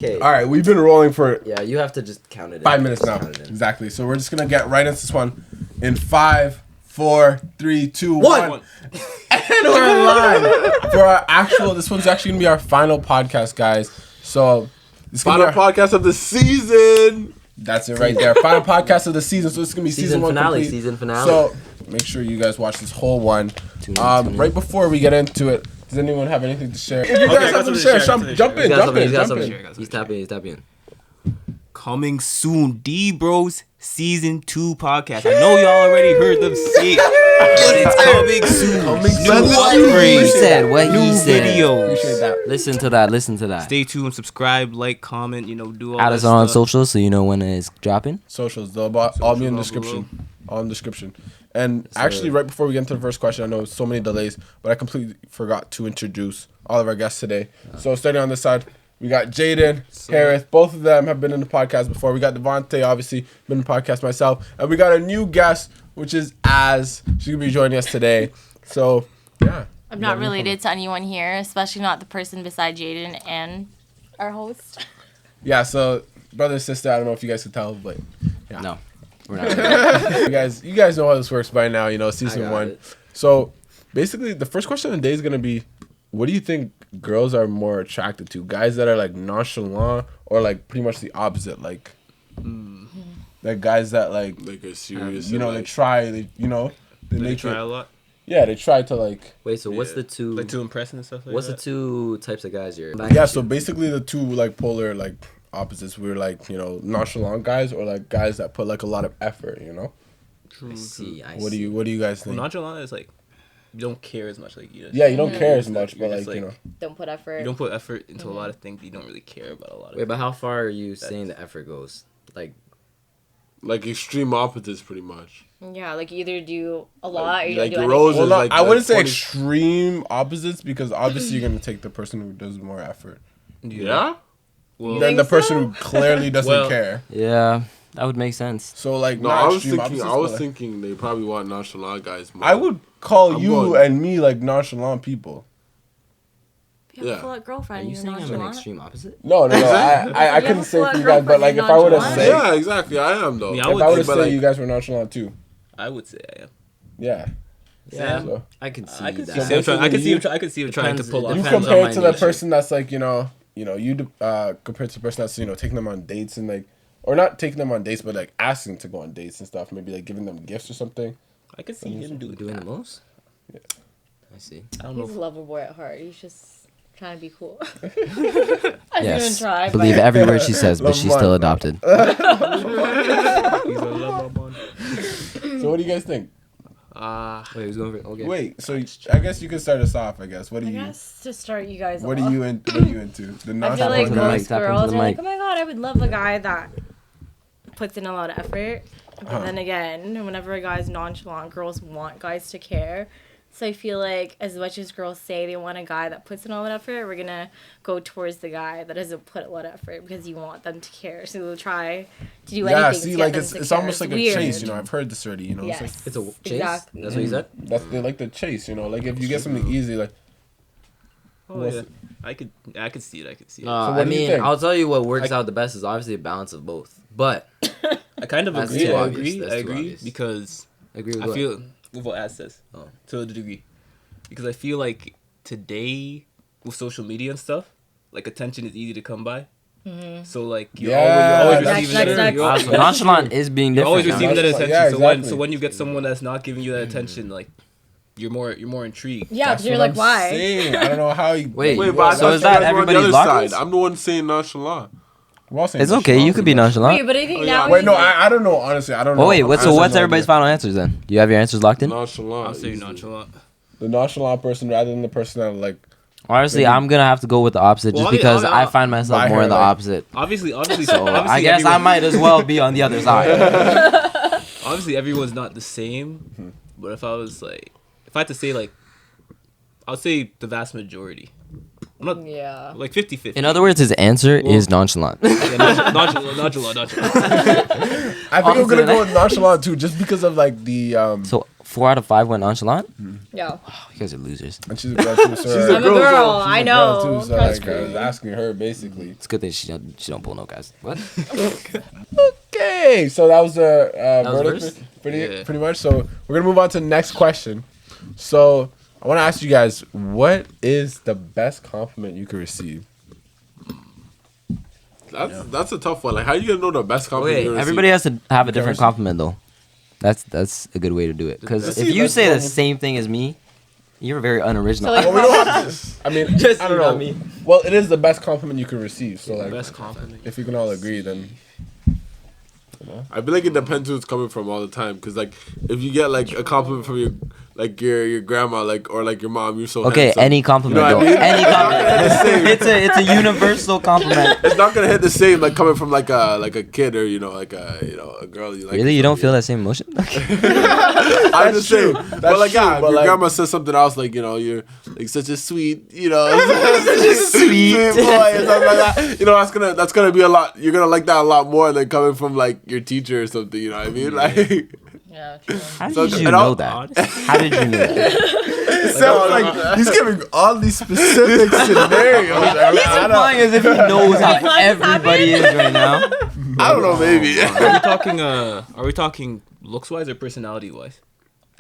Okay. All right, we've been rolling for you have to just count it. 5 minutes now. Exactly. So we're just gonna get right into this one in 5, 4, 3, 2, 1. And we're live for our actual. This one's actually gonna be our final podcast, guys. So this final podcast of the season. That's it right there. Final podcast of the season. So it's gonna be season 1 finale. complete. Season finale. So make sure you guys watch this whole one. Right before we get into it, does anyone have anything to share? If you guys have something to share, jump in. He's tapping. Coming soon, DBros Season 2 podcast. I know y'all already heard them say it, but it's coming soon. He said. Videos. Appreciate that. Listen to that. Stay tuned, subscribe, like, comment, do all Add that us on stuff. socials so you know when it's dropping. Socials, they'll all be in the description. All in the description. And actually, right before we get into the first question, I know so many delays, but I completely forgot to introduce all of our guests today. So starting on this side, we got Jaden, Harris. Both of them have been in the podcast before. We got Devontae, obviously, been in the podcast myself. And we got a new guest, which is Az. She's going to be joining us today. So, yeah. I'm not related to anyone here, especially not the person beside Jaden and our host. Yeah, so brother and sister, I don't know if you guys can tell, but yeah. No, we're not. you guys know how this works by now, season 1. So basically, the first question of the day is going to be, what do you think girls are more attracted to? Guys that are like nonchalant or like pretty much the opposite? Like guys that like are serious. they try, they Try a lot. Yeah, they try to like. Wait, so what's the two? Like to impress and stuff like what's that? the two types of guys you're? Yeah, so basically the two like polar like opposites. We're like nonchalant guys or like guys that put like a lot of effort. I see. What do you guys think? Well, nonchalant is like you don't care as much. Like you don't care as much, but like Don't put effort. you don't put effort into a lot of things. You don't really care about a lot of. Wait, but how far are you saying the effort goes? Like extreme opposites, pretty much. Yeah, like you either do a lot or you like don't do Rose anything. is like I wouldn't say 20 extreme opposites because obviously you're gonna take the person who does more effort. Yeah. Well, Than the person who clearly doesn't care. Yeah, that would make sense. So like, No, not I was extreme thinking. opposites, I was but, like, thinking they probably want nonchalant guys more. I would call I'm you going- and me like nonchalant people. You have a Yeah. full-out girlfriend. Are you You're saying I'm an nonchalant. extreme opposite? No. I couldn't say for you guys, but like if I were to nonchalant? say, Yeah, exactly. I am though. Yeah, if I were to but, say like, you guys were nonchalant too. I would say I am. Yeah. Yeah, So I can see I could that. see him trying. I could see him. you- I could see him trying to pull off. You Depends on compare my it to the nature. person that's like compared to the person that's taking them on dates and like, or not taking them on dates, but like asking to go on dates and stuff. Maybe like giving them gifts or something. I could see him doing Doing that. the most? Yeah. I see. I don't He's a know. lover boy at heart. He's just trying to be cool. I didn't even try. Believe but every word she says, but Love she's one. still adopted. He's a lover boy. So what do you guys think? Wait, who's going for? Okay. Wait, so I guess you can start us off. I guess. What do I you? guess to start you guys What off. are you into? The I feel like into nonchalant the guy. mic, most tap into girls the are like, mic. oh my god, I would love a guy that puts in a lot of effort. But then again, whenever a guy's nonchalant, girls want guys to care. So I feel like as much as girls say they want a guy that puts in all that effort, we're going to go towards the guy that doesn't put a lot of effort because you want them to care. So we'll try to do anything to see, get like them it's to it's care. almost like weird. a chase. I've heard this already. Yes. It's like, It's a chase? Exactly. That's what you said? they like the chase. Like if you get something easy, like. Oh, yeah. I could see it. I could see it. what I do you mean, think? I'll tell you what works out the best is obviously a balance of both. But I kind of That's agree. too I obvious. agree. That's I too agree obvious. because I agree with I what? feel with what Ad says to a degree, because I feel like today with social media and stuff, like attention is easy to come by. So like you're always that's receiving true. that. Ah, so nonchalant is being You're always different. receiving that attention. Yeah, So exactly. when you get someone that's not giving you that attention, like you're more intrigued. Yeah, That's because you're what like, I'm why? saying. I don't know how you. Wait, Wait, but so I is thought that you guys were on the everybody's other blockers? side. I'm the one saying nonchalant. We're all saying It's this okay. shit. You could be nonchalant. Wait, but I think Oh, now yeah. Wait, no, I don't know. Honestly, I don't know. Oh wait, what's I honestly have no everybody's idea. final answers then? Do you have your answers locked in? Nonchalant. I'll say easy. nonchalant. The nonchalant person rather than the person that like. Honestly, I'm gonna have to go with the opposite just Well, because yeah, I find myself by more her, in the like- opposite. Obviously, So I guess I might as well be on the other side. Obviously, everyone's not the same. But if I had to say like, I would say the vast majority. I'm not Yeah. like 50-50. In other words, his answer is nonchalant. Yeah, nonchalant. I think I'm gonna go with nonchalant too, just because of like the So 4 out of 5 went nonchalant. Yeah. Oh, you guys are losers. And she's a girl too. So I'm a girl. I know. Girl too, so Trust like, I was me. asking her basically. It's a good thing she don't pull no guys. What? Okay, so that was the was verdict, verse? pretty much. So we're gonna move on to the next question. So I want to ask you guys, what is the best compliment you could receive? That's a tough one. Like, how you gonna know the best compliment? Wait, you're gonna everybody has to have a different Comparison. compliment though. That's a good way to do it. Because Let's if see, you let's say go. the same thing as me, you're very unoriginal. So, like, Well, we don't have to. I mean, Just I don't you, not know. me. Well, it is the best compliment you can receive. So like, Best compliment. if you can all agree, then I feel like it depends who it's coming from all the time. Because like, if you get like a compliment from your grandma, like, or like your mom, you're so Okay, handsome. any compliment, You know what though. I mean? Any compliment. it's a universal compliment. It's not gonna hit the same like coming from like a kid or like a girl you like. Really, you don't feel that same emotion? I'm just saying, but like true, yeah, if but, your like- grandma says something else like you're like such a sweet Sweet. boy or something like that. That's gonna be a lot. You're gonna like that a lot more than coming from like your teacher or something. You know what I mean? Like Yeah, true. How So- did you and know I'll- that? How did you know that? it sounds like he's giving all these specific scenarios. He's implying as if he knows how Like, everybody is right now. I don't know, maybe. Are we talking looks wise or personality wise?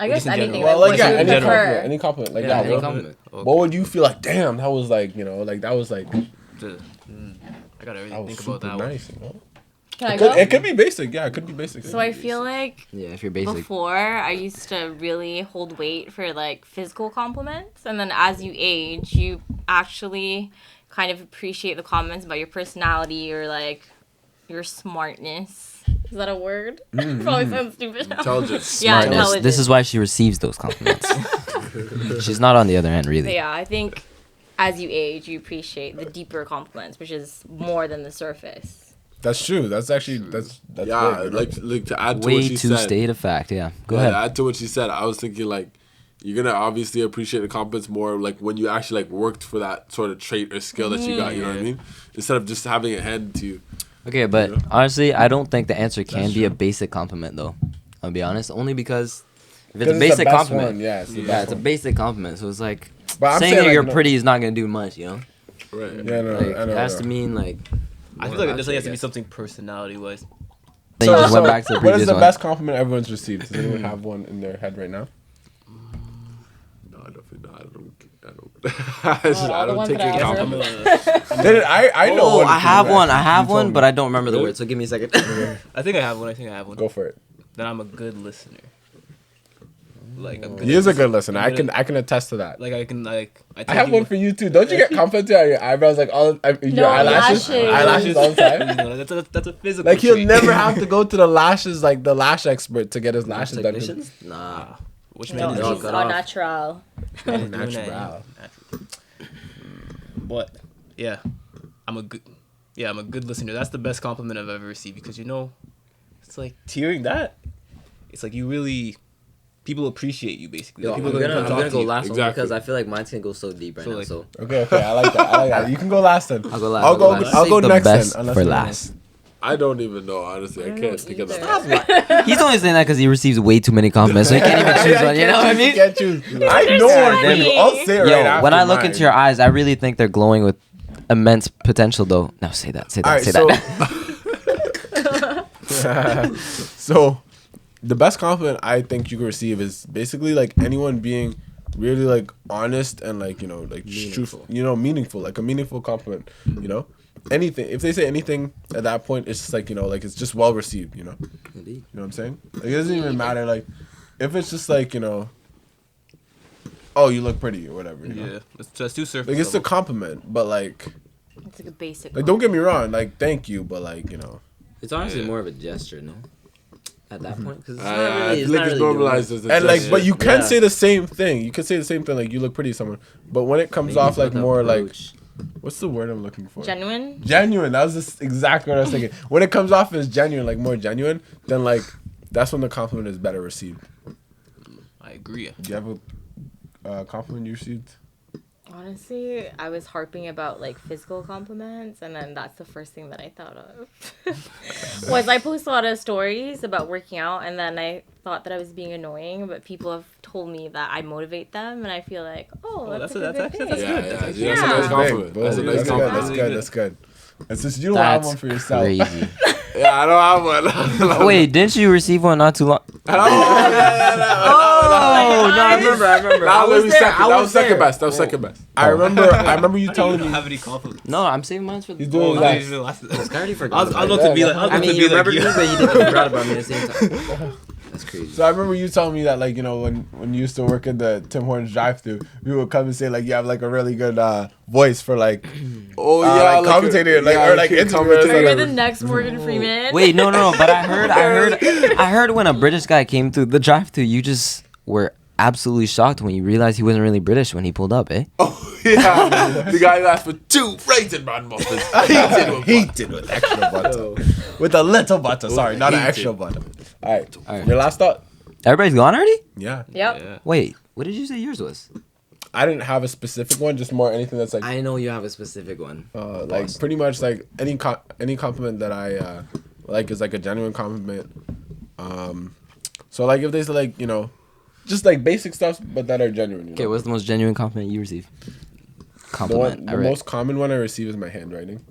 I guess Just in anything. general. Well, Like, like what yeah, you any prefer. compliment, any compliment, like Yeah, that. any What, compliment. what would you feel like? Damn, that was like like that was like I gotta really that was think about super that one. nice. Can I go? It could be basic. Yeah, it could be basic. So I feel like Yeah, if you're basic. before I used to really hold weight for like physical compliments, and then as you age, you actually kind of appreciate the comments about your personality or like your smartness. Is that a word? Probably sounds stupid. Intelligence. Yeah, Smartness. intelligence. This is why she receives those compliments. She's not on the other end, But really. yeah, I think as you age, you appreciate the deeper compliments, which is more than the surface. That's true. That's actually that's Yeah, big, you know? like to add to Way what she to said. state a fact. Yeah, go Yeah, ahead. to add to what she said, I was thinking like you're gonna obviously appreciate the compliments more like when you actually like worked for that sort of trait or skill that you got. You know what I mean? Instead of just having it handed to you. Okay, but Yeah. honestly, I don't think the answer can That's be a true. basic compliment, though. I'll be honest. Only because if it's 'Cause a basic best compliment, one, yeah, it's the yeah, best it's a one. basic compliment. So it's like But I'm saying saying, that like, you're no- pretty is not gonna do much, you know. Right. Yeah, no, Like, I know. it has I to know. mean like. I feel like it definitely has to be something personality wise. Then you just went back to the what is previous the one. best compliment everyone's received? Does anyone have one in their head right now? No, I don't. I all the don't ones take that it I compliment. I know. Oh, one I have from one. that. I have You told one, me. but I don't remember the Really? word. So give me a second. I think I have one. Go for it. Then I'm a good listener. Like I'm good He at is a listening. good listener. I'm good I can attest to that. Like I can like. I have one for you too. Don't you get complimented on your eyebrows like all your No, eyelashes? lashes. Eyelashes all the time. You know, that's a physical. Like he'll trait. never have to go to the lashes, like the lash expert, to get his lashes done. Technicians? Nah. Which No, man they're all it's cut all off. natural. is Natural. natural. But yeah, I'm a good listener. That's the best compliment I've ever received because it's like hearing that. It's like you really people appreciate you basically. Yo, Like, I'm people gonna talk go to you. last one Exactly. because I feel like mine's gonna go so deep right So, now. like- So Okay, I like that. You can go last then. I'll go last. I'll go. last. I'll go Save the next best then. unless for you know. last. I don't even know, honestly. I can't think of that. He's only saying that because he receives way too many compliments, so he can't even choose one. You know what I mean? You can't choose. I know one for you. I'll say it right Yo, after when I look mine. into your eyes, I really think they're glowing with immense potential, though. No, say that. Say that. All right, say so that. so the best compliment I think you can receive is basically like anyone being really like honest and like like truthful, meaningful, like a meaningful compliment, anything. If they say anything at that point, it's just like like it's just well received, You know what I'm saying? Like, it doesn't even matter like if it's just like oh, you look pretty or whatever. You know? Yeah, that's too surface. Like it's a level. compliment, but like It's like a basic. don't get me wrong, like thank you, but like It's honestly Yeah. more of a gesture, no? At that point, because it's I not really. feel like it's normalized as a and like, gesture. but you can Yeah. say the same thing. You can say the same thing, like you look pretty to someone. But when it comes off like more like, what's the word I'm looking for? Genuine. Genuine. That was just exactly what I was thinking. When it comes off as genuine, like more genuine, then like that's when the compliment is better received. I agree. Do you have a compliment you received? Honestly, I was harping about like physical compliments, and then that's the first thing that I thought of. Was I post a lot of stories about working out, and then I thought that I was being annoying, but people have told me that I motivate them, and I feel like, that's a good actually- thing. that's Yeah, good. yeah, That's yeah, that's a good. nice Big, compliment. boom. That's a nice That's good. compliment. That's good. That's good. And since you don't have That's one for yourself, crazy. Yeah, I don't have one. Wait, didn't you receive one not too long? Oh, no, I remember. That was second best. That was second best. I remember you telling You don't me. have any compliments. No, I'm saving mine for the. He's doing Oh, that. I already was about to be like, I mean, you remembered me, but you didn't forgot about me at the same time. That's crazy. So I remember you telling me that, like, you know, when you used to work in the Tim Hortons drive-thru, we would come and say like you have like a really good voice for like like commentator, like or like interviewer. So you're the next Morgan Freeman. Wait, no. But I heard when a British guy came through the drive-thru, you just were absolutely shocked when you realized he wasn't really British when he pulled up, eh? Oh yeah, the guy asked for 2 raisin bran muffins. Heated with extra butter, with a little butter. Sorry, not an extra butter. All right. Your last thought? Everybody's gone already? Yeah. Yep. Yeah. Wait, what did you say yours was? I didn't have a specific one, just more anything that's like I know you have a specific one. like pretty much like any compliment that I like is like a genuine compliment. So like if there's like, you know, just like basic stuff but that are genuine. You Okay, know? what's the most genuine compliment you receive? Compliment. The most common one I receive is my handwriting.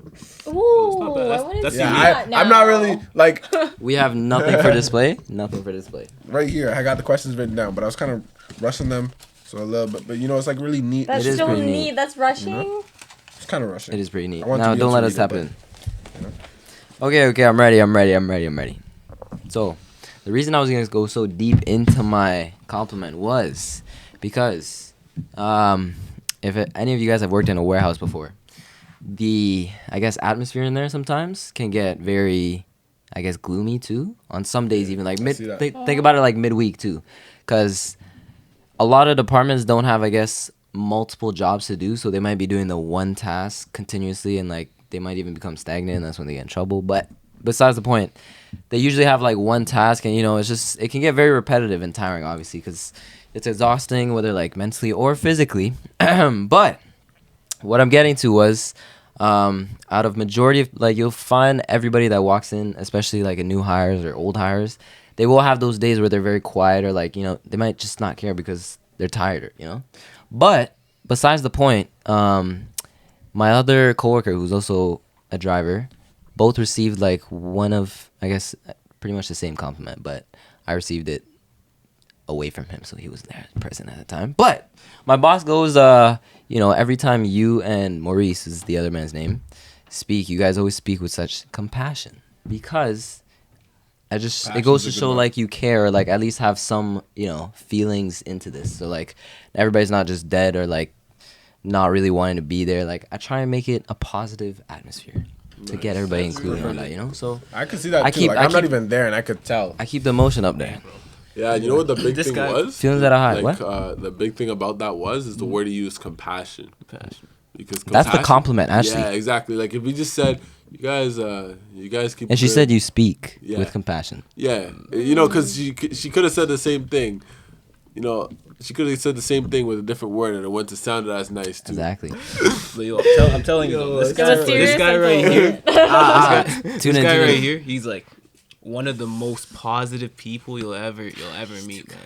Ooh, not bad. I want to That's see unique. that now. I'm not really like We have nothing for display. Nothing for display. right here. I got the questions written down, but I was kind of rushing them, so a little bit. But you know, it's like really neat. That's It is so pretty neat. neat. That's rushing. It's kind of rushing. It is pretty neat. I want Now, to don't let us read tap it, in. Okay, I'm ready. So, the reason I was going to go so deep into my compliment was because any of you guys have worked in a warehouse before, the, I guess, atmosphere in there sometimes can get very, I guess, gloomy too. On some days, even like see that. think about it like midweek too, because a lot of departments don't have, I guess, multiple jobs to do, so they might be doing the one task continuously, and like they might even become stagnant, and that's when they get in trouble. But besides the point, they usually have like one task, and you know, it can get very repetitive and tiring, obviously, because it's exhausting, whether like mentally or physically. But what I'm getting to was, out of majority of, like, you'll find everybody that walks in, especially like a new hires or old hires, they will have those days where they're very quiet, or like, you know, they might just not care because they're tired, you know. But besides the point, my other coworker, who's also a driver, both received like one of, I guess, pretty much the same compliment, but I received it away from him, so he was there present at the time. But my boss goes, you know, every time you and Maurice, is the other man's name, speak, you guys always speak with such compassion, because it goes to show like you care, or like at least have some, you know, feelings into this. So like everybody's not just dead or like not really wanting to be there. Like I try and make it a positive atmosphere to get everybody included on that, you know. So I could see that I too. keep- Like I I'm not keep- even there, and I could tell. I keep the emotion up there. Yeah, you know what the big This thing guy- was? Feelings that are high. Like, What? the big thing about that is the word he used, compassion. Passion. Because That's the compassion- compliment, actually. Yeah, exactly. Like if we just said, you guys keep. And she good." said you speak Yeah. with compassion. Yeah, you know, because she could have said the same thing. You know, she could have said the same thing with a different word, and it wouldn't have sounded as nice too. Exactly. But yo, I'm telling you, though, this It was serious. guy I right told here, you. Tune this in, guy tune right in. here, he's like one of the most positive people you'll ever meet, man.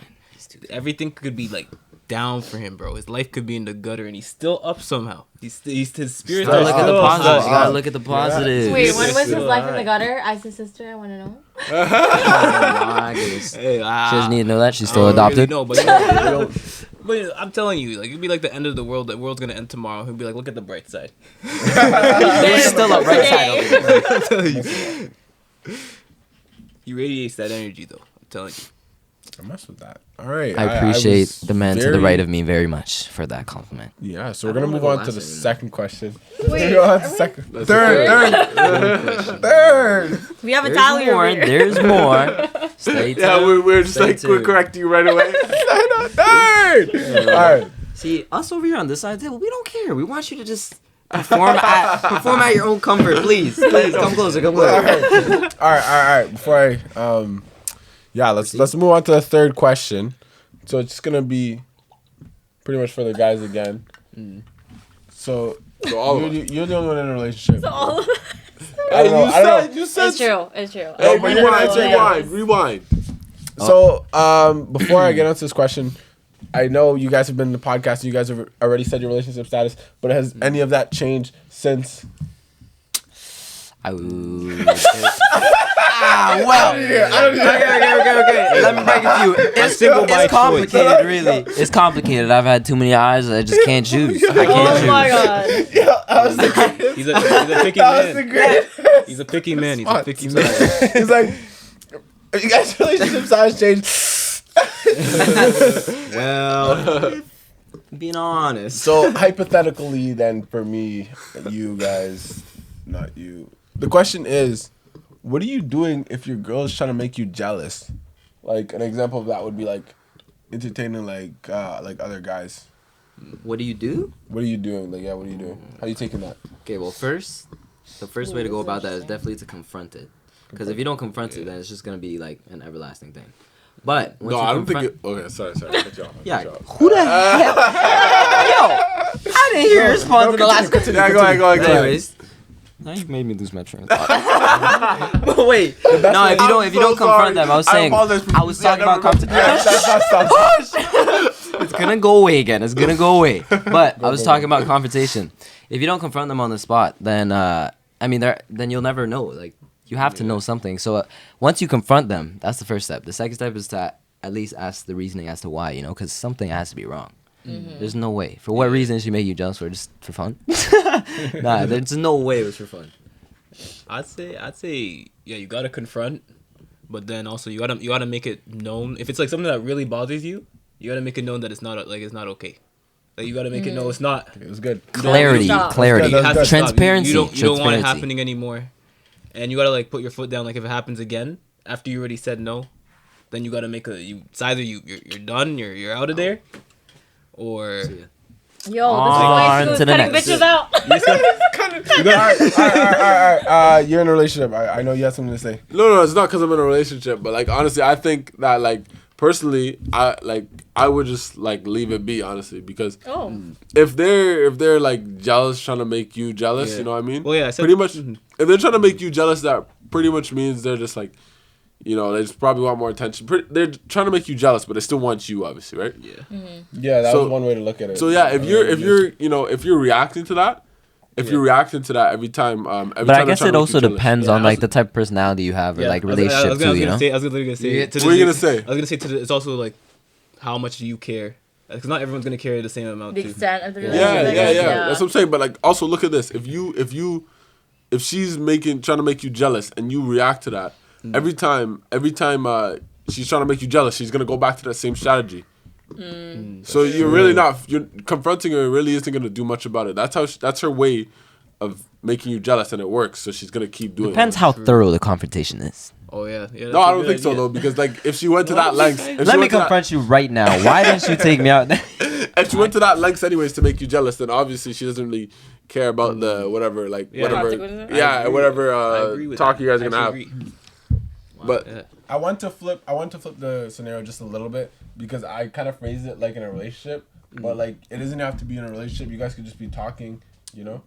Everything could be like down for him, bro. His life could be in the gutter, and he's still up somehow. He's his spirit. Gotta look at the still positives. high. Gotta look at the positives. Wait, when was his Still life in high. the gutter? As his sister, I want to know. Oh my goodness. Hey, She doesn't need to know that. She's I still don't adopted. Really know, but, you know, but I'm telling you, like it'd be like the end of the world. The world's gonna end tomorrow. He'll be like, look at the bright side. There's still a right side over there. I'm telling you. He radiates that energy, though. I'm telling you. I mess with that. All right. I appreciate was the man to the very- right of me very much for that compliment. Yeah, so we're I gonna don't move wanna go on to last the anymore. second question. Wait, Go on to are we- second, That's third. We have a There's tally more. over here. There's more. Stay tuned. Yeah, we're just Stay like we're tuned. correcting you right away. Third. All right. See, us over here on this side of the table, we don't care. We want you to just perform at your own comfort, please. Please come closer. Come All closer. right. Before let's move on to the third question. So it's just gonna be pretty much for the guys again. So all of us. you're the only one in a relationship. So all of us. I don't know. I don't know. You said. It's true. It's true. Hey, but you wanna answer again. rewind. So, before I get into this question, I know you guys have been in the podcast and you guys have already said your relationship status, but has any of that changed since? Well. Okay. Let me break it to you. It's single by it's complicated, really. It's complicated. I've had too many eyes. I just can't choose. I can't Oh choose. my god. He's a picky man. He's a picky man. He's a picky man. He's like, you guys' relationship status changed. Well, being honest. So hypothetically, then for me, you guys, not you. The question is, what are you doing if your girl is trying to make you jealous? Like an example of that would be like entertaining like other guys. What do you do? What are you doing? Like what are you doing? How are you taking that? Okay, well, the first way to go about that is definitely to confront it. Because if you don't confront it, then it's just gonna be like an everlasting thing. But once No, you I don't think confront- it. Okay, sorry. Cut you off. Yeah, who the hell? Yo, I didn't hear a response to the last question. Yeah, go ahead. Anyways, now you made me lose my train of thought. But wait, no, if you don't confront them, I was saying, I was talking about confrontation. It's gonna go away again. It's gonna go away. But I was talking about confrontation. If you don't confront them on the spot, then then you'll never know. Like you have to know something. So once you confront them, that's the first step. The second step is to at least ask the reasoning as to why. Because something has to be wrong. Mm-hmm. There's no way. For what reason she make you jealous? For just for fun? Nah, there's no way it was for fun. I'd say, yeah, you gotta confront, but then also you gotta make it known. If it's like something that really bothers you, you gotta make it known that it's not okay. Like you gotta make it know it's not. It was good. Clarity. Stop. Clarity. It has to stop. Transparency. You don't want it Transparency. happening anymore, and you gotta like put your foot down. Like if it happens again after you already said no, then you gotta make it's either you're done, you're out of there, or. Yo, On this is to the why cutting next. bitches out. All right. You're in a relationship. I know you have something to say. No, it's not because I'm in a relationship. But like honestly, I think that like personally, I would just like leave it be honestly because Oh. if they're like jealous, trying to make you jealous, Yeah. you know what I mean? Well, yeah, I said, pretty much. If they're trying to make you jealous, that pretty much means they're just like. They just probably want more attention. They're trying to make you jealous, but they still want you, obviously, right? Yeah. Yeah, that So- was one way to look at it. So yeah, if you're reacting to that, you're reacting to that every time, But I guess it also depends on like the type of personality you have or like relationship too. You know. I was literally gonna say. Yeah. What are you gonna say? I was gonna say it's also like, how much do you care? Because not everyone's gonna carry the same amount. The too. extent of the Yeah, relationship. That's what I'm saying. But like, also look at this. If she's trying to make you jealous and you react to that every time she's trying to make you jealous, she's gonna go back to that same strategy. So you're confronting her. Really isn't gonna do much about it. That's her way of making you jealous, and it works. So she's gonna keep doing. Depends it. how thorough the confrontation is. Oh yeah. No, I don't think so though, because like if she went to that length, Let me confront you right now. Why didn't you take me out? If she went to that lengths anyways to make you jealous, then obviously she doesn't really care about the whatever, like whatever, Consequences? whatever agree with talk that. you guys are gonna I have. agree. But Yeah. I want to flip the scenario just a little bit because I kind of phrased it like in a relationship, but like it doesn't have to be in a relationship. You guys could just be talking,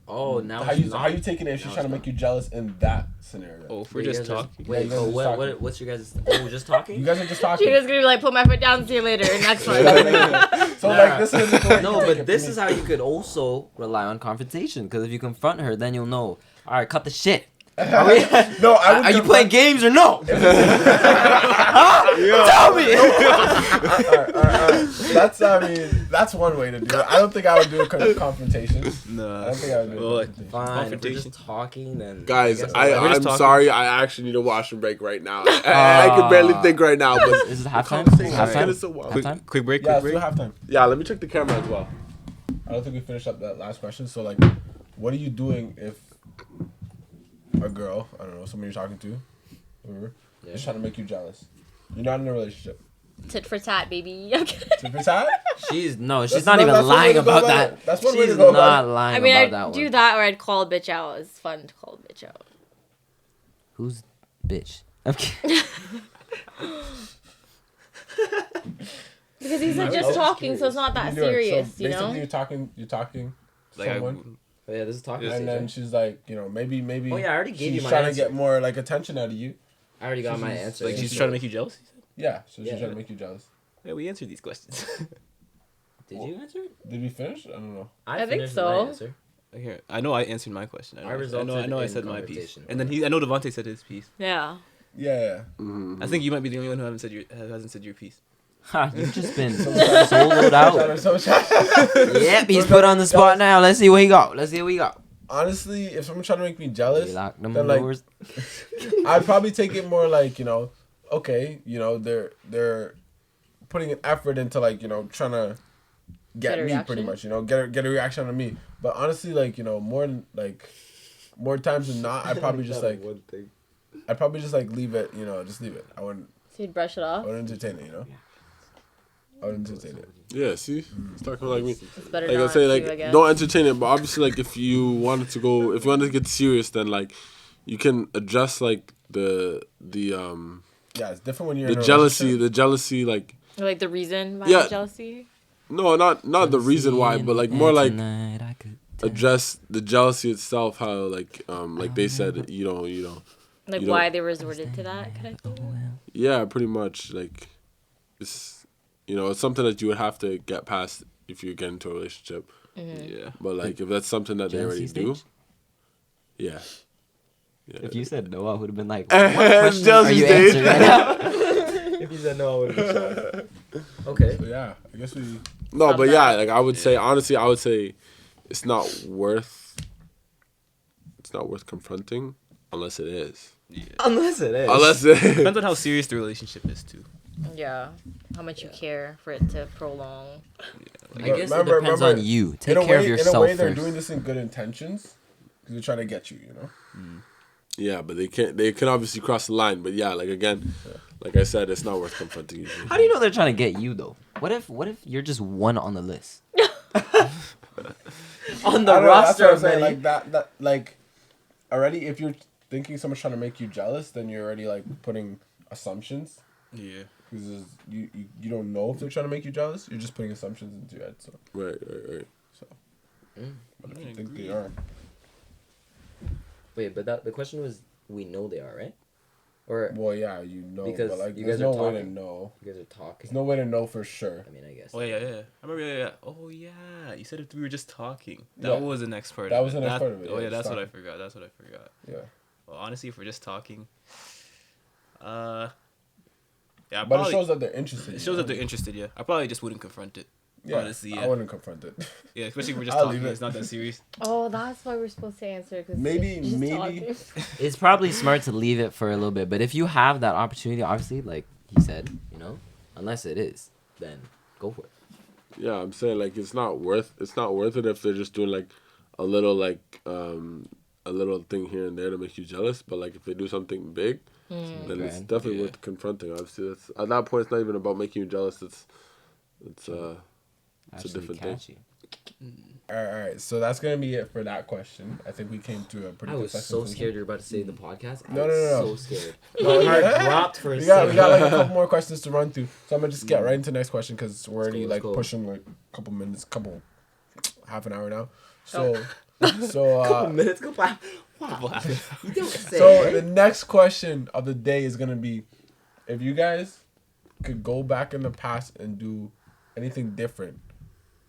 Oh, now How you taking it if she's trying to make you jealous in that scenario? Oh, if we're just talking. Wait, you guys so are just talking. what's your guys? Oh, just talking? You guys are just She talking. just gonna be like, put my foot down, see you later. Next one. So like this is the way No, you take but it this for is me. how you could also rely on confrontation. Because if you confront her, then you'll know. All right, cut the shit. Are, we, No, I would are you confront- playing games or no? Tell me. That's one way to do it. I don't think I would do a confrontation. No. I don't think I would do Well, a like, confrontation. Fine, if we're Confrontation. just talking, then guys, guess I'm We're just talking. sorry. I actually need a washroom break right now. I can barely think right now, but Is it halftime? conversation is Halftime? kinda so wild. Halftime? Quick break. Yeah, Quick let's break. do halftime. Yeah, let me check the camera as well. I don't think we finished up that last question. So like, what are you doing if a girl, I don't know, someone you're talking to, whoever, is trying to make you jealous? You're not in a relationship. Tit for tat, baby. Tip for tat? She's That's not not- even that's one way lying to go about about that. it. That's one way She's to go about not it. lying I mean, about I'd that do one. that or I'd call a bitch out. It's fun to call a bitch out. Who's bitch? Okay. Because he's like just talking, so it's not that You can do it. serious, So you basically, know? you're talking Like someone, Oh, yeah, this is talking and stage, then right? she's like, you know, maybe. Oh, yeah, I already gave you she's my trying answer. to get more like attention out of you. I already got my she's- answer. like yeah. she's trying to make you jealous. Yeah, so she's Yeah. trying to make you jealous. Yeah, we answered these questions. Did you answer it? Did we finish? I don't know. I think finished so. my answer. Here, I know I answered my question. I I resulted know I in said my piece, conversation. and then I know Devontae said his piece. Yeah. Yeah. I think you might be the only one who hasn't said your piece. Ha, you've just been soloed out. So Yep, he's put on the spot now. Let's see what he got. Let's see what he got. honestly, if someone's trying to make me jealous, We locked them then like doors. I'd probably take it more like, you know, okay, you know, they're putting an effort into like, you know, trying to get Get a me pretty reaction? much, you know, get a reaction out of me. But honestly, like, you know, more times than not, I'd probably just like leave it, you know, just leave it. I wouldn't So you'd brush it off. entertain it, you know. I would entertain it. Yeah, see, it's talking like me. It's better Like I not say, to, like I guess. don't entertain it. But obviously, like if you wanted to get serious, then like you can address like the Yeah, it's different when you're the in a jealousy, relationship. the jealousy, like Like the reason behind Yeah. the jealousy. no, not the reason why, but like more like Tonight I could address the jealousy itself. How like they said, you know, Like You why they resorted to that kind of thing. yeah, pretty much like it's it's something that you would have to get past if you get into a relationship. Yeah. But like if that's something that they already Jealousy do, stage? yeah. If you said no, I would have been like, What what question are jealousy you stage? answering right now? If you said no, I would have been shocked. Okay. So yeah, I guess we. No, Sum but that yeah, up. like I would say honestly, I would say it's not worth confronting unless it is. Unless it is. Unless it Depends on how serious the relationship is too. Yeah. How much you care for it to prolong. I But guess remember- it depends remember, on you. In Take a care way, of yourself they're first. doing this in good intentions because they're trying to get you, you know. Yeah, but they can obviously cross the line. But yeah, like again, like I said, it's not worth confronting usually. How do you know they're trying to get you though? What if you're just one on the list? On the I don't know, that's roster what I'm of saying. many. Like that like already. If you're thinking someone's trying to make you jealous, then you're already like putting assumptions Yeah. because you don't know if they're trying to make you jealous. You're just putting assumptions into your head. So, Right. but if you think they are, Wait, but the question was, we know they are, right? Or well, yeah, you know, Because but like you there's guys are no way to talking. know. you guys are talking. There's no way to know for sure. I mean, I guess. Oh yeah. I remember. Yeah. Oh yeah. You said if we were just talking. That Yeah. was the next part. That of was it. the next That- part of it, Oh yeah, yeah. just That's what I talking. forgot. That's what I forgot. Yeah, Well, honestly, if we're just talking, yeah. I but probably, it shows that they're interested. it you shows know? that they're interested. Yeah. I probably just wouldn't confront it. Yeah, honestly, I yeah. wouldn't confront it. Yeah. Especially if we're just I'll talking. leave it. It's not that serious. Oh, that's why we're supposed to answer. Cause Maybe- just maybe- talking. It's probably smart to leave it for a little bit, but if you have that opportunity, obviously, like he said, unless it is, then go for it. Yeah, I'm saying like it's not worth it if they're just doing like a little thing here and there to make you jealous. But like if they do something big, then it's Grand. definitely Yeah. worth confronting. Obviously, that's at that point it's not even about making you jealous. It's Actually different thing. catchy. All right, so that's gonna be it for that question. I think we came to a pretty. I was concise so conclusion. scared you were about to say the podcast. I No, was no. so scared. No, My heart yeah. dropped for a We got second. like a couple more questions to run through, so I'm gonna just get right into the next question because we're already let's like go. pushing like a couple minutes, half an hour now. Oh. So Couple minutes go by. What Wow. happened? You don't say. so right? the next question of the day is gonna be, if you guys could go back in the past and do anything different,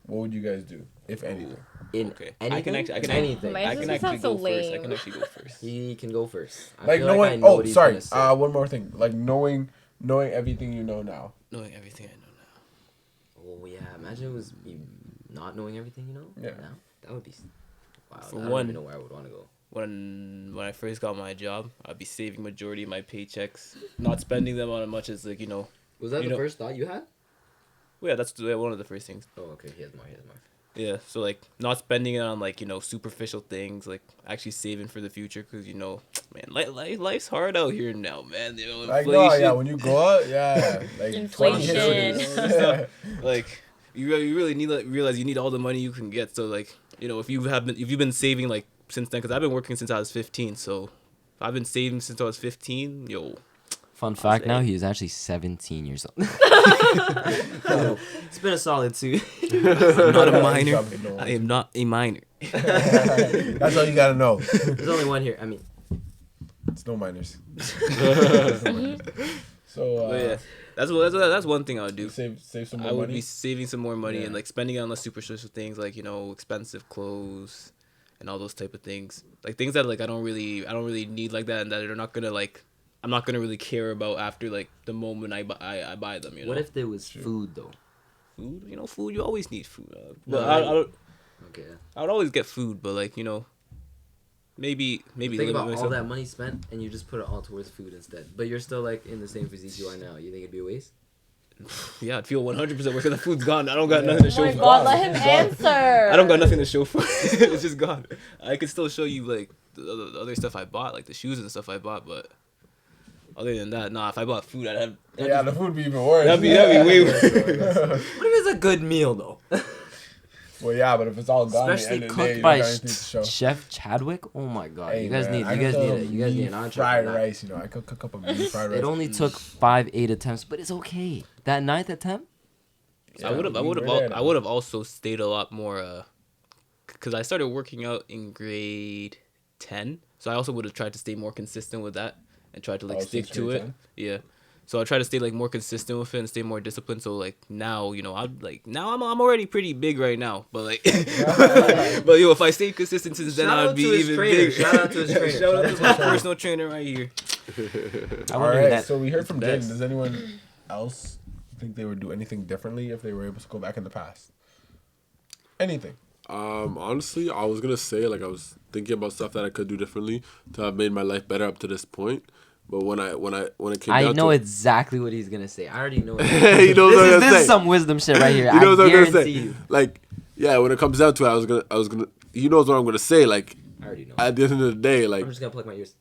what would you guys do, if anything? In Okay. anything? I can anything. Mine's I just can sounds actually so go first. I lame. can actually go first. He can go first. I Like feel I knowing. know Oh, what he's sorry. gonna say. One more thing. Like knowing everything you know now. Knowing everything I know now. Oh yeah, imagine it was you not knowing everything, Yeah. Now that would be. Wow. For I don't one- even know where I would want to go. When I first got my job, I'd be saving majority of my paychecks, not Was spending them on as much as that You the know- first thought you had? Well, yeah, that's one of the first things. Oh, okay. He has more. Yeah, so like not spending it on superficial things, like actually saving for the future, because man, life's hard out here now, man. Like no, yeah. When you go out, yeah. Like 20 hits Inflation. with it. like you really need to realize you need all the money you can get. So like if you've been saving like since then, because I've been working since I was 15, so I've been saving since I was 15. Fun fact now, he is actually 17 years old. It's been a solid 2. I'm not a minor. Probably no. I am not a minor. That's all you gotta know. There's only one here. I mean, It's no minors. So But yeah, that's one thing I would do. save some more I would money. be saving some more money Yeah. and like spending it on the superficial things like, you know, expensive clothes and all those type of things. Like things that like I don't really need like that, and that are not gonna like I'm not gonna really care about after like the moment I buy them. You know. what if there was food though? food? You know, food. You always need food. No, But Okay. I would always get food, but like, you know, maybe Think limit about all myself. that money spent, and you just put it all towards food instead. But you're still like in the same physique you are now. You think it'd be a waste? Yeah, I'd feel 100% because the food's gone. I don't got nothing to Oh show my for. god, let him answer. I don't got nothing to show for. It's just gone. I could still show you like the other stuff I bought, like the shoes and stuff I bought, but other than that, nah. If I bought food, I'd have. Yeah, the food would be even worse. That'd be way worse. What if it's a good meal though? Well, yeah, but if it's all gone, Especially at the end of the day, cooked you by don't got anything to show. Chef Chadwick. Oh my god, Hey, you guys man, need I you can guys cook need a it. You guys need mean an entree. fried for that. rice. You know, I could cook up a mean fried rice. It only took 5-8 attempts, but it's okay. That 9th attempt, I would have also stayed a lot more, because I started working out in grade 10, so I also would have tried to stay more consistent with that and try to like stick since to grade it. 10? Yeah. So I try to stay like more consistent with it and stay more disciplined. So like now, you know, I'm already pretty big right now, but like, but yo, if I stayed consistent since then, Shout I'd out be to his even trainer. bigger. Shout out to his trainer. Shout out to my personal trainer right here. I All wonder right, that. so we heard from Jaden. best. Does anyone else think they would do anything differently if they were able to go back in the past? Anything? Honestly, I was gonna say like I was thinking about stuff that I could do differently to have made my life better up to this point. But when it came I down know to exactly what he's gonna say. I already know. He knows what I'm gonna This say. is some wisdom shit right here. He knows what I I'm gonna guarantee say. you. Like, yeah, when it comes down to it, I was gonna. He knows what I'm gonna say. Like, I already know. at the end of the day, like I'm just gonna plug my ears.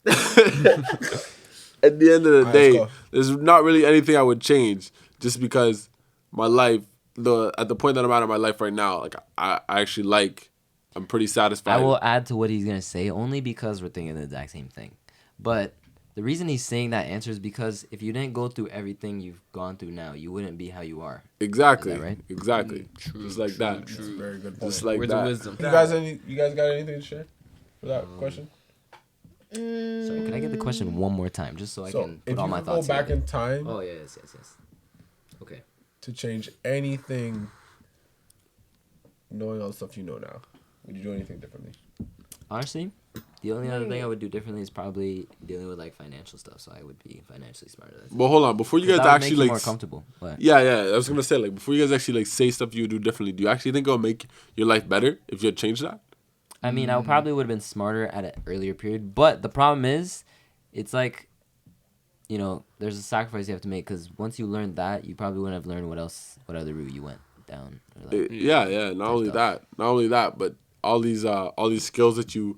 at the end of the Alright, day, let's go. there's not really anything I would change, just because my life, at the point that I'm at in my life right now, like I actually like, I'm pretty satisfied. I will add to what he's gonna say only because we're thinking the exact same thing. But the reason he's saying that answer is because if you didn't go through everything you've gone through now, you wouldn't be how you are. Exactly. Is that right? Exactly. True, Just like that. That's a very good point. Just like Words that. of wisdom. you guys got anything to share for that question? Sorry, can I get the question one more time, just so I So can if put all you my could go thoughts back together? in time Oh yes. Okay. to change anything, knowing all the stuff you know now, would you do anything differently? Honestly, the only other thing I would do differently is probably dealing with like financial stuff, so I would be financially smarter. That's But hold on, before you guys that would make actually you like more comfortable. What? Yeah, I was gonna say like before you guys actually like say stuff you would do differently, do you actually think it'll make your life better if you had changed that? I mean, I probably would have been smarter at an earlier period, but the problem is, it's like, you know, there's a sacrifice you have to make because once you learn that, you probably wouldn't have learned what other route you went down. Or like, Yeah. Not only that, but all these skills that you,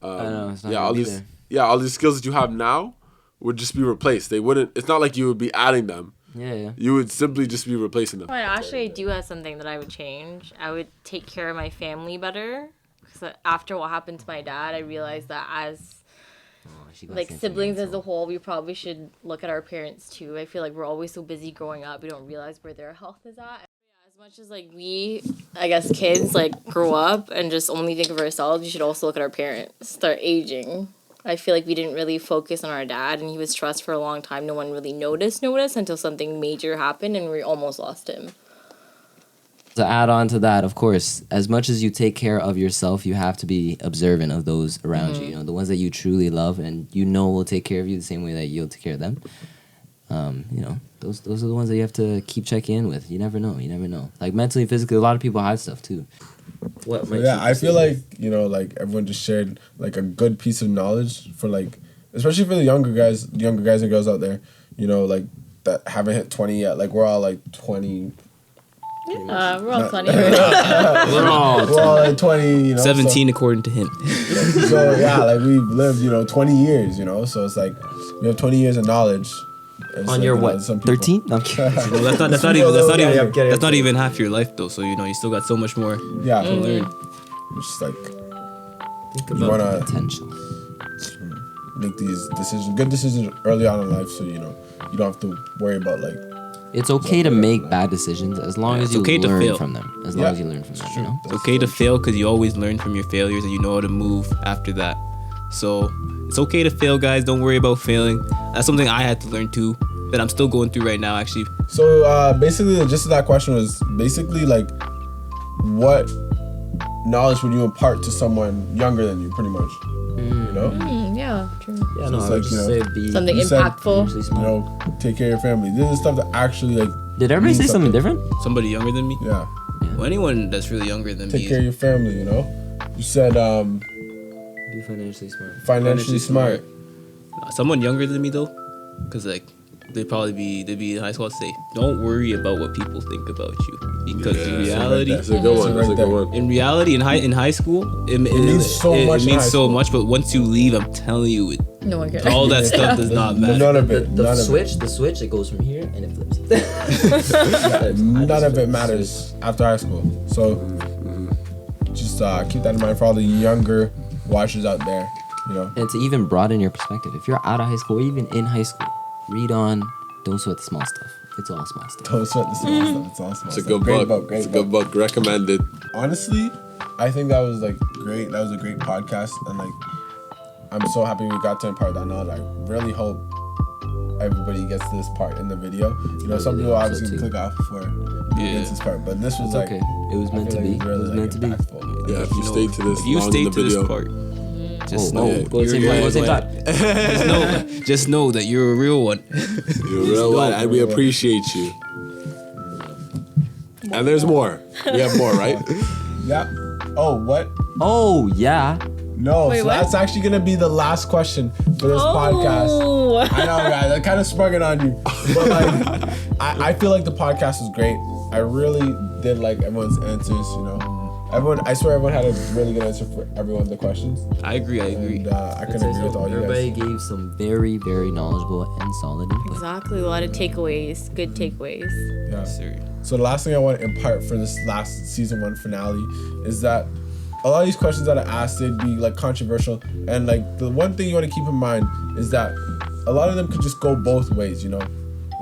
I know, it's not yeah, gonna all be these, there. all these skills that you have now would just be replaced. They wouldn't. It's not like you would be adding them. Yeah. You would simply just be replacing them. But actually, I do have something that I would change. I would take care of my family better. Because after what happened to my dad, I realized that as Oh, she got like sent to siblings me, as so- a whole, we probably should look at our parents too. I feel like we're always so busy growing up, we don't realize where their health is at. Yeah, as much as like we, I guess kids like grow up and just only think of ourselves, we should also look at our parents, start aging. I feel like we didn't really focus on our dad, and he was stressed for a long time. No one really noticed until something major happened and we almost lost him. To add on to that, of course, as much as you take care of yourself, you have to be observant of those around you. You know, the ones that you truly love and you know will take care of you the same way that you'll take care of them. You know, those are the ones that you have to keep checking in with. You never know. Like mentally, physically, a lot of people hide stuff too. What? So yeah, I feel like, you know, like everyone just shared like a good piece of knowledge for like, especially for the younger guys and girls out there, you know, like that haven't hit 20 yet. Like we're all like 20. We're all funny. we're all We're all like 20, you know. 17 according to him. So yeah, like we've lived, you know, 20 years, you know. So it's like we have 20 years of knowledge. It's on like, your you know, what? some people- 13? No, I'm kidding. Well, that's not even half your life though. So you know you still got so much more. Yeah, to learn. it's just like Think You about wanna- the potential. make these decisions, good decisions early on in life, so you know you don't have to worry about like. It's okay to make bad decisions as long as you okay to learn fail. from them. As long as you learn from them, you know. It's okay to fail because you always learn from your failures and you know how to move after that. So it's okay to fail, guys. Don't worry about failing. That's something I had to learn too, that I'm still going through right now, actually. So basically, the gist of that question was basically like, what knowledge would you impart to someone younger than you, pretty much? You know, Yeah, true. Yeah, no, I would just say Something you said- impactful. you know, take care of your family. This is stuff that actually like. Did everybody means say something different? Somebody younger than me? Yeah, Well, anyone that's really younger than take me. care of your family. You know, you said Be financially smart. financially smart. Someone younger than me though, because like they'd be in high school. I'd say, don't worry about what people think about you, because in reality, That's a good one. That's a good one. in reality, in high school, it means so much in It means high so school. much, but once you leave, I'm telling you, No one cares. all that stuff does not matter. None of it. None of it. The switch, it goes from here and it flips. None of it matters after high school. So just keep that in mind for all the younger watchers out there. You know, And to even broaden your perspective, if you're out of high school or even in high school, read on. Don't sweat the small stuff. It's all small stuff. don't sweat the small stuff. It's all small It's a stuff. good Great book. Great It's a good book. Recommended. Honestly, I think that was like great. That was a great podcast, and like I'm so happy we got to impart that knowledge. I really hope everybody gets this part in the video. You know, some really people hope so, obviously too. click off before they get this part, but this was It's like okay. It was meant I to feel be. like It was like, meant to be. impactful. Yeah, if you stay to this If you long stay in the to this video, part, just Oh, know, go to the same you're- part. Go to the same yeah, time. just know that you're a real one. you're a real one, and we appreciate you. And there's more. We have more, right? Yeah. Oh, what? Oh yeah. No, Wait, so what? that's actually gonna be the last question for this podcast. Oh. I know, guys. I kind of sprung it on you, but like, I feel like the podcast was great. I really did like everyone's answers. You know, I swear everyone had a really good answer for every one of the questions, I agree. and I can agree with all you Everybody guys. gave some very, very knowledgeable and solid input. Exactly. A lot of takeaways. Good takeaways. Yeah. Sir. So the last thing I want to impart for this last season 1 finale is that a lot of these questions that I asked, they'd be like controversial, and like the one thing you want to keep in mind is that a lot of them could just go both ways. You know,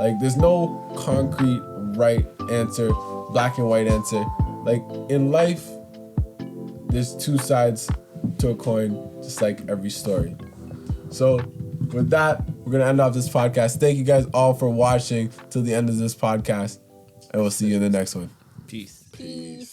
like there's no concrete right answer, black and white answer. Like in life, there's two sides to a coin, just like every story. So with that, we're gonna end off this podcast. Thank you guys all for watching till the end of this podcast, and we'll see you in the next one. Peace. Peace.